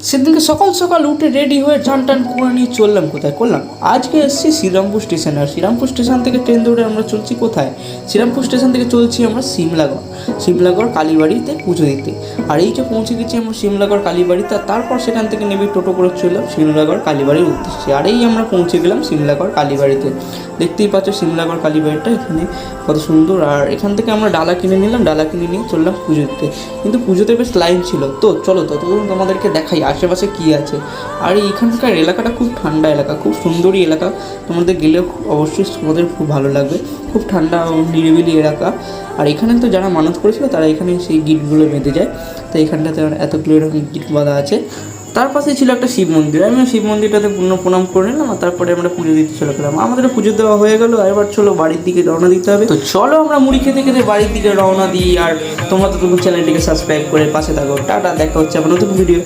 সেদিনকে সকাল সকাল উঠে রেডি হয়ে চান টান করে নিয়ে চললাম কোথায় করলাম আজকে এসেছি শ্রীরামপুর স্টেশনে। আর শ্রীরামপুর স্টেশন থেকে ট্রেন ধরে আমরা চলছি কোথায়, শ্রীরামপুর স্টেশন থেকে চলছি আমরা সিমলাগড় কালীবাড়িতে পুজো দিতে। আর এই যে পৌঁছে গেছি আমরা সিমলাগড় কালীবাড়িতে, তারপর সেখান থেকে নেমে টোটো করে চললাম সিমলাগড় কালীবাড়ির উদ্দেশ্যে। আর এই আমরা পৌঁছে গেলাম সিমলাগড় কালীবাড়িতে। দেখতেই পাচ্ছ সিমলাগড় কালীবাড়িটা এখানে কত সুন্দর। আর এখান থেকে আমরা ডালা কিনে নিলাম, ডালা কিনে নিয়ে চললাম পুজো দিতে। কিন্তু পুজোতে বেশ লাইন ছিল, তো চলো ততক্ষণ তোমাদেরকে দেখাই আশেপাশে কী আছে। আর এইখানকার এলাকাটা খুব ঠান্ডা এলাকা, খুব সুন্দরই এলাকা, তোমাদের গেলে অবশ্যই তোমাদের খুব ভালো লাগবে। খুব ঠান্ডা ও নিরিবিলি এলাকা। আর এখানে তো যারা মানত করেছিল তারা এখানে সেই গিটগুলো বেঁধে যায়, তো এখানটাতে এতগুলো এরকম গিট বাঁধা আছে। তার পাশে ছিল একটা শিব মন্দির, আমি শিব মন্দিরটাতে প্রণাম করে নিলাম। আর তারপরে আমরা পুজো দিতে চলে গেলাম। আমাদের পুজো দেওয়া হয়ে গেল, এবার চলো বাড়ির দিকে রওনা দিতে হবে। তো চলো আমরা মুড়ি খেতে খেতে বাড়ির দিকে রওনা দিই। আর তোমরা তো তোমার চ্যানেলটিকে সাবস্ক্রাইব করে পাশে থাকো। টাটা, দেখা হচ্ছে আবার নতুন ভিডিও।